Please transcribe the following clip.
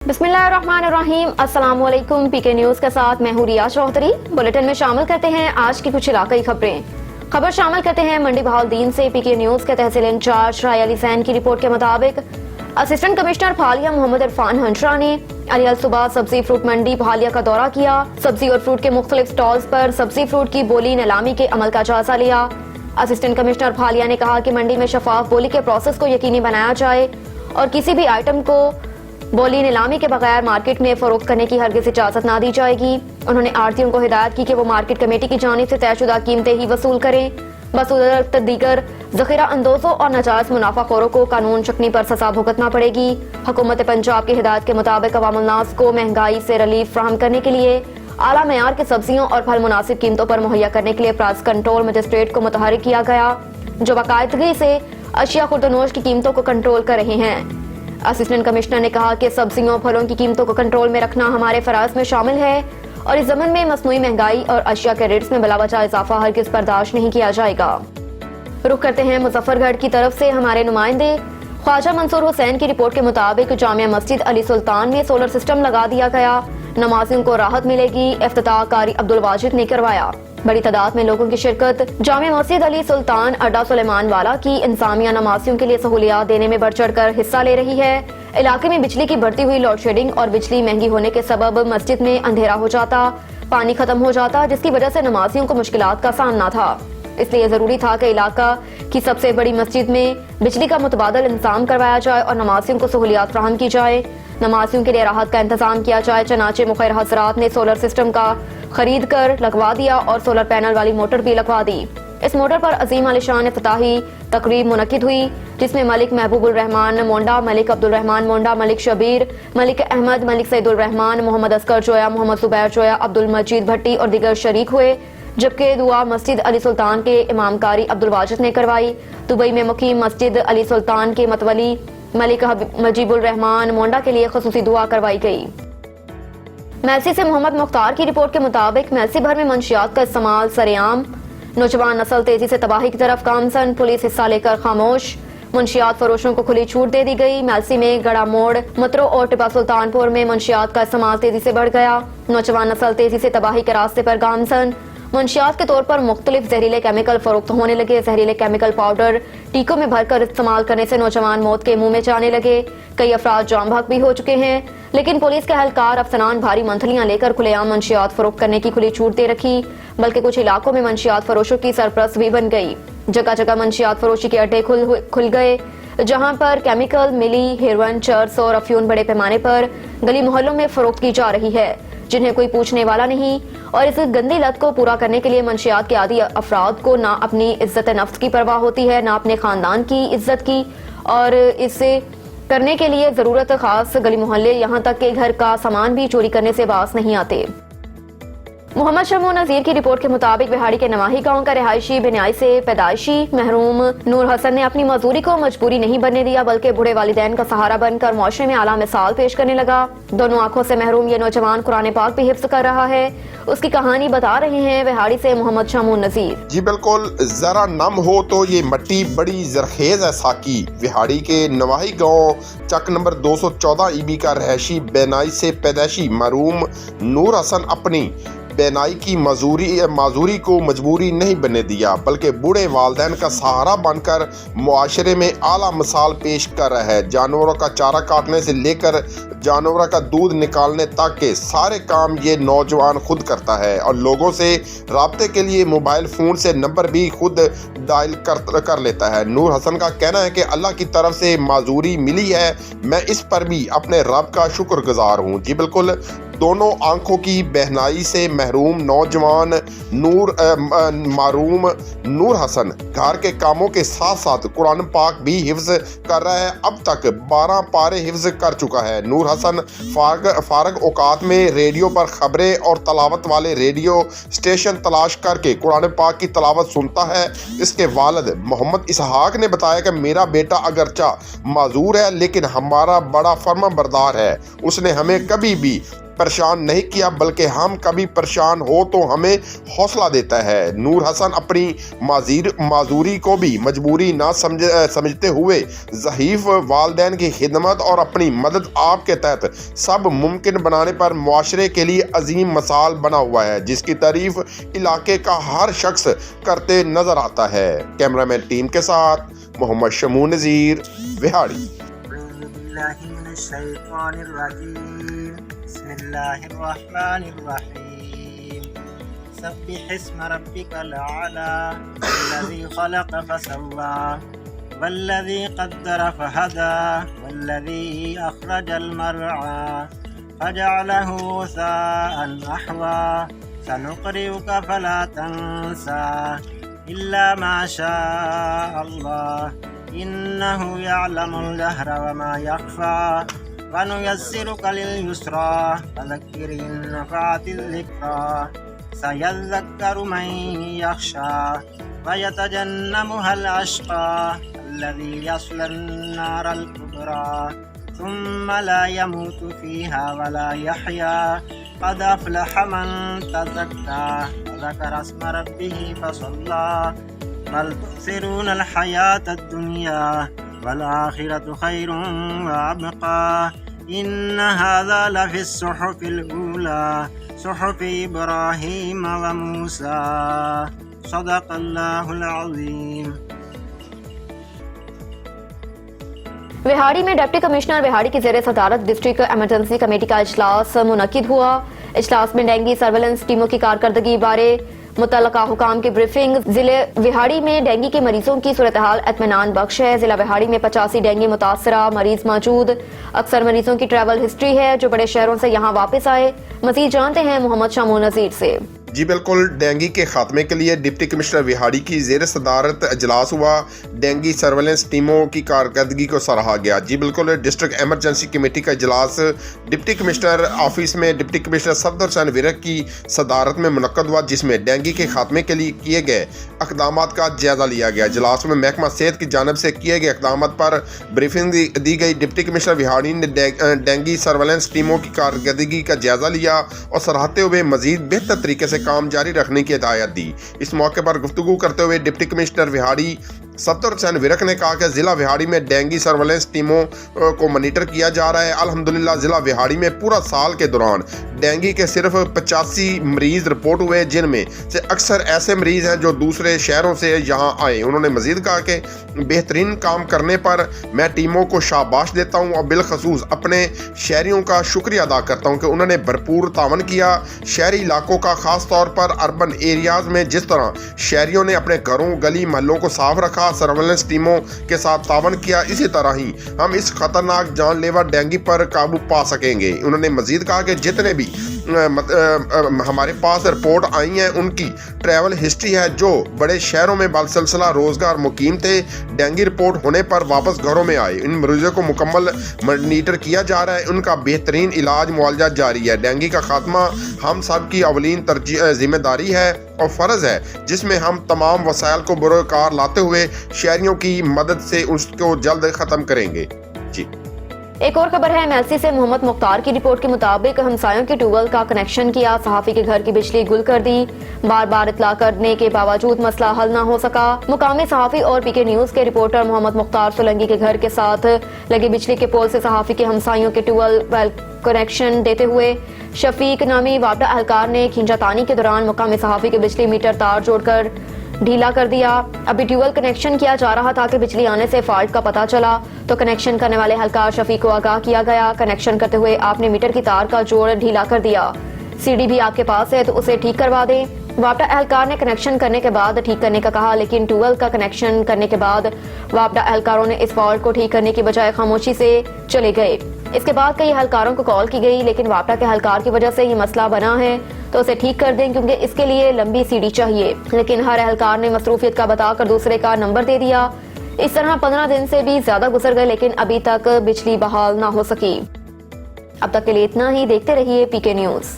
बिस्मिल्लाहिर्रहमानिर्रहीम। अस्सलाम वालेकुम। पीके न्यूज़ के साथ मैं हूं रिया चौधरी। बुलेटिन में शामिल करते हैं आज की कुछ इलाकाई खबरें। खबर शामिल करते हैं मंडी बहाउद्दीन से। पीके न्यूज़ के तहसील इंचार्ज राय अली सैन की रिपोर्ट के मुताबिक असिस्टेंट कमिश्नर फालिया मोहम्मद इरफान हंसरा ने अल सुबह सब्जी फ्रूट मंडी फालिया का दौरा किया। सब्जी और फ्रूट के मुख्तलिफ स्टॉल्स पर सब्जी फ्रूट की बोली नीलामी के अमल का जायजा लिया। असिस्टेंट कमिश्नर फालिया ने कहा कि मंडी में शफाफ बोली के प्रोसेस को यकीनी बनाया जाए और किसी भी आइटम को बोली नीलामी के बगैर मार्केट में फरोख्त करने की हरगिज इजाजत ना दी जाएगी। उन्होंने आड़तियों को हिदायत की कि वो मार्केट कमेटी की जानिब से तयशुदा कीमतें ही वसूल करें। बसूरत दीगर जखीरा अंदोजों और नाजायज मुनाफाखोरों को कानून चकनी पर सजा भुगतना पड़ेगी। हुकूमत पंजाब की हिदायत के मुताबिक अवामुल नास को महंगाई से रिलीफ फराहम करने के लिए आला मेयार के सब्जियों और फल मुनासिब कीमतों पर मुहैया करने के लिए प्राइस कंट्रोल मजिस्ट्रेट को मुतहरिक किया गया, जो बाकायदगी से अशिया खुर्दनोश की कीमतों को कंट्रोल कर रहे हैं। असिस्टेंट कमिश्नर ने कहा कि सब्जियों फलों की कीमतों को कंट्रोल में रखना हमारे फराज में शामिल है और इस ज़मन में मसनूई महंगाई और अशिया के रेट्स में बिलावजह इजाफा हरगिज़ बर्दाश्त नहीं किया जाएगा। रुख करते हैं मुजफ्फरगढ़ की तरफ से। हमारे नुमाइंदे ख्वाजा मंसूर हुसैन की रिपोर्ट के मुताबिक जामिया मस्जिद अली सुल्तान में सोलर सिस्टम लगा दिया गया। नमाजियों को राहत मिलेगी। इफ्तिताह कारी अब्दुल वाजिद ने करवाया। बड़ी तादाद में लोगों की शिरकत। जामिया मस्जिद अली सुल्तान अड्डा सुलेमान वाला की इंतजामिया नमाजियों के लिए सहूलियात देने में बढ़ चढ़ कर हिस्सा ले रही है। इलाके में बिजली की बढ़ती हुई लोड शेडिंग और बिजली महंगी होने के सबब मस्जिद में अंधेरा हो जाता, पानी खत्म हो जाता, जिसकी वजह से नमाजियों को मुश्किलात का सामना था। इसलिए जरूरी था कि इलाका की सबसे बड़ी मस्जिद में बिजली का मुतबादल इंतजाम करवाया जाए और नमाजियों को सहूलियात फराहम की जाए। नमाजियों के लिए राहत का इंतजाम किया जाए। चनाचे मुखैर हजरात ने सोलर सिस्टम का खरीद कर लगवा दिया और सोलर पैनल वाली मोटर भी लगवा दी। इस मोटर पर अजीम आलिशान इफ्तिताही तकरीब मुनक्किद हुई, जिसमें मलिक महबूबुर रहमान मोंडा, मलिक अब्दुल रहमान मोंडा, मलिक शबीर, मलिक अहमद, मलिक सईदुल रहमान, मोहम्मद असगर जोया, मोहम्मद जुबैर जोया, अब्दुल मजीद भट्टी और दीगर शरीक हुए। जबकि दुआ मस्जिद अली सुल्तान के इमाम कारी अब्दुल वाजिद ने करवाई। दुबई में मुकीम मस्जिद अली सुल्तान के मतवली मलिक मजीबुर रहमान मोंडा के लिए खसूसी दुआ करवाई गई। मैसी से मोहम्मद मुख्तार की रिपोर्ट के मुताबिक मैसी भर में मंशियात का इस्तेमाल सरेआम। नौजवान नस्ल तेजी से तबाही की तरफ गामजन। पुलिस हिस्सा लेकर खामोश। मुंशियात फरोशों को खुली छूट दे दी गई। मैसी में गड़ा मोड़, मतरो और टिपा सुल्तानपुर में मुंशियात का इस्तेमाल तेजी से बढ़ गया। नौजवान नस्ल तेजी से तबाही के रास्ते पर गामजन। मुंशियात के तौर पर मुख्तलिफ जहरीले केमिकल फरोख्त होने लगे। जहरीले केमिकल पाउडर टीकों में भरकर इस्तेमाल करने से नौजवान मौत के मुंह में जाने लगे। कई अफराद जाम बहक भी हो चुके हैं, लेकिन पुलिस के अहलकार अफसरान भारी मंथलियां लेकर खुलेआम मंशियात फरोख्त करने की खुली छूट दे रखी, बल्कि कुछ इलाकों में मंशियात फरोशों की सरपरस्त भी बन गई। जगह जगह मंशियात फरोशी के अड्डे खुल गए, जहां पर केमिकल मिली, हेरोइन, चर्स और अफ्यून बड़े पैमाने पर गली मोहल्लों में फरोख्त की जा रही है, जिन्हें कोई पूछने वाला नहीं। और इस गंदी लत को पूरा करने के लिए मंशियात के आदी अफराद को ना अपनी इज्जत नफ्स की परवाह होती है, ना अपने खानदान की इज्जत की, और इसे करने के लिए जरूरत खास गली मोहल्ले, यहाँ तक के घर का सामान भी चोरी करने से बास नहीं आते। मोहम्मद शमू नजीर की रिपोर्ट के मुताबिक बिहाड़ी के नवाही गांव का रिहायशी बिनाई से पैदाइशी महरूम नूर हसन ने अपनी मजदूरी को मजबूरी नहीं बनने दिया, बल्कि बूढ़े वालिदैन का सहारा बनकर मुआशरे में आला मिसाल पेश करने लगा। दोनों आंखों से महरूम ये नौजवान कुरान पाक भी हिफ्ज कर रहा है। उसकी कहानी बता रहे हैं बिहाड़ी से मोहम्मद शमू नजीर। जी बिल्कुल, जरा नम हो तो ये मट्टी बड़ी जरखेज है साकी। बिहाड़ी के नवाही गाँव चक नंबर 214 ईबी का रहायशी बेनाई से पैदाइशी महरूम नूर हसन अपनी बेनाई की माजूरी को मजबूरी नहीं बनने दिया, बल्कि बूढ़े वालिदैन का सहारा बनकर मुआशरे में आला मिसाल पेश कर रहा है। जानवरों का चारा काटने से लेकर जानवरों का दूध निकालने तक के सारे काम ये नौजवान खुद करता है और लोगों से राब्ते के लिए मोबाइल फ़ोन से नंबर भी खुद डायल कर लेता है। नूर हसन का कहना है कि अल्लाह की तरफ से माजूरी मिली है, मैं इस पर भी अपने रब का शुक्रगुजार हूँ। जी बिल्कुल, दोनों आंखों की बहनाई से महरूम नौजवान मारूम नूर हसन घर के कामों के साथ साथ कुरान पाक भी हिफ्ज कर रहा है। अब तक 12 पारे हिफ्ज कर चुका है। नूर हसन फारग औकात में रेडियो पर खबरें और तलावत वाले रेडियो स्टेशन तलाश करके कुरान पाक की तलावत सुनता है। इसके वालिद मोहम्मद इसहाक ने बताया कि मेरा बेटा अगरचा माजूर है, लेकिन हमारा बड़ा फर्मा बरदार है। उसने हमें कभी भी परेशान नहीं किया, बल्कि हम कभी परेशान हो तो हमें हौसला देता है। नूर हसन अपनी माजूरी को भी मजबूरी ना समझते हुए ज़हीफ़ वालिदैन की खिदमत और अपनी मदद आप के तहत सब मुमकिन बनाने पर मुआशरे के लिए अजीम मिसाल बना हुआ है, जिसकी तारीफ इलाके का हर शख्स करते नजर आता है। कैमरामैन टीम के साथ मोहम्मद शमू नज़ीर, विहाड़ी। सब्बिह इस्म रब्बिकल आला वल्लज़ी खलक़ फसव्वा वल्लज़ी क़द्दर फहदा वल्लज़ी अख़रजल मरआ फजअलहु गुसाअन अहवा सनुक़रिउका फला तंसा इल्ला मा शाअ अल्लाह इन्नहु यअलमुल जहरा वमा यख़फ़ा वनुयस्सिरुका लिल-युस्रा फज़क्किर इन नफ़अतिज़ ज़िक्रा सयज़्ज़क्करु मन यख़शा वयतजन्नबुहल अश्क़ा अल्लज़ी यस्ला अन्नारल कुबरा सुम्मा ला यमूतु फ़ीहा वला यहया क़द अफ़लह मन तज़क्का वज़करा अस्म रब्बिही फ़सल्ला बल तु'सिरूनल हयातद दुनिया वल आखिरतु खैरुन व अबक़ा इन्न हाज़ा लफ़िस सुहुफ़िल ऊला सुहुफ़ इब्राहीम व मूसा सदक़ल्लाहुल अज़ीम। विहाड़ी में डिप्टी कमिश्नर विहाड़ी की ज़ेर सदारत डिस्ट्रिक्ट एमरजेंसी कमेटी का इजलास मुनक्किद हुआ। इजलास में डेंगू सर्वेलेंस टीमों की कारकर्दगी बारे मुतल्लका हुकाम की ब्रीफिंग। जिले विहाड़ी में डेंगू के मरीजों की सूरत हाल इत्मीनान बख्श है। जिला विहाड़ी में 85 डेंगू मुतासरा मरीज मौजूद। अक्सर मरीजों की ट्रैवल हिस्ट्री है जो बड़े शहरों से यहाँ वापस आए। मजीद जानते हैं मोहम्मद शमू नज़ीर से। जी बिल्कुल, डेंगू के खात्मे के लिए डिप्टी कमिश्नर विहाड़ी की ज़ेर सदारत इजलास हुआ। डेंगू सर्वेलेंस टीमों की कारकर्दगी को सराहा गया। जी बिल्कुल, डिस्ट्रिक्ट एमरजेंसी कमेटी का इजलास डिप्टी कमिश्नर ऑफिस में डिप्टी कमिश्नर सफदर हुसैन विरक की सदारत में मुनक्कद हुआ, जिसमें डेंगू के खात्मे के लिए किए गए इक़दामात का जायज़ा लिया गया। इजलास में महकमा सेहत की जानिब से किए गए इक़दामात पर ब्रीफिंग दी गई। डिप्टी कमिश्नर विहाड़ी ने डेंगू सर्वेलेंस टीमों की कारकर्दगी का जायज़ा लिया और सराहते हुए मज़ीद बेहतर तरीके से काम जारी रखने की हिदायत दी। इस मौके पर गुफ्तगू करते हुए डिप्टी कमिश्नर विहाड़ी सफदर हुसैन विरक ने कहा कि ज़िला विहाड़ी में डेंगू सर्वेलेंस टीमों को मॉनिटर किया जा रहा है। अल्हम्दुलिल्लाह ज़िला विहाड़ी में पूरा साल के दौरान डेंगू के सिर्फ 85 मरीज रिपोर्ट हुए, जिनमें से अक्सर ऐसे मरीज हैं जो दूसरे शहरों से यहाँ आए। उन्होंने मज़ीद कहा कि बेहतरीन काम करने पर मैं टीमों को शाबाश देता हूँ और बिलखसूस अपने शहरियों का शुक्रिया अदा करता हूँ कि उन्होंने भरपूर तावन किया। शहरी इलाकों का ख़ास तौर पर अर्बन एरियाज़ में जिस तरह शहरियों ने अपने घरों गली महलों को साफ रखा, सर्वेलेंस टीमों के साथ तावन किया, इसी तरह ही हम इस खतरनाक जानलेवा डेंगू पर काबू पा सकेंगे। उन्होंने मजीद कहा कि जितने भी हमारे पास रिपोर्ट आई हैं उनकी ट्रैवल हिस्ट्री है, जो बड़े शहरों में बालसिलसिला रोजगार मुकीम थे, डेंगू रिपोर्ट होने पर वापस घरों में आए। इन मरीजों को मुकम्मल मॉनिटर किया जा रहा है, उनका बेहतरीन इलाज मुआवजा जारी है। डेंगू का खात्मा हम सब की अवलीन जिम्मेदारी है और फ़र्ज़ है, जिसमें हम तमाम वसाइल को बरोकार लाते हुए शहरियों की मदद से उसको जल्द ख़त्म करेंगे। जी एक और खबर है एमएलसी से। मोहम्मद मुख्तार की रिपोर्ट के मुताबिक हमसायों के ट्यूबवेल का कनेक्शन किया, सहाफ़ी के घर की बिजली गुल कर दी। बार बार इतला करने के बावजूद मसला हल न हो सका। मुकामी सहाफ़ी और पीके न्यूज़ के रिपोर्टर मोहम्मद मुख्तार सोलंकी के घर के साथ लगे बिजली के पोल से सहाफ़ी के हमसायों के ट्यूबवेल कनेक्शन देते हुए शफीक नामी वापडा अहलकार ने खींचातानी के दौरान मुकामी सहाफ़ी के बिजली मीटर तार जोड़कर ढीला कर दिया। अभी ट्यूबवेल कनेक्शन किया जा रहा था कि बिजली आने से फॉल्ट का पता चला तो कनेक्शन करने वाले हलकार शफीक को आगाह किया गया। कनेक्शन करते हुए आपने मीटर की तार का जोड़ ढीला कर दिया। सीडी भी आपके पास है तो उसे ठीक करवा दें। वापडा एहलकार ने कनेक्शन करने के बाद ठीक करने का कहा, लेकिन ट्यूबवेल का कनेक्शन करने के बाद वापडा एहलकारों ने इस फॉल्ट को ठीक करने की बजाय खामोशी से चले गए। इसके बाद कई एहलकारों को कॉल की गई, लेकिन वापडा के एहलकार की वजह से ये मसला बना है तो उसे ठीक कर दें क्योंकि इसके लिए लंबी सीडी चाहिए। लेकिन हर एहलकार ने मसरूफियत का बताकर दूसरे का नंबर दे दिया। इस तरह 15 दिन से भी ज्यादा गुजर गए, लेकिन अभी तक बिजली बहाल ना हो सकी। अब तक के लिए इतना ही। देखते रहिए पीके न्यूज़।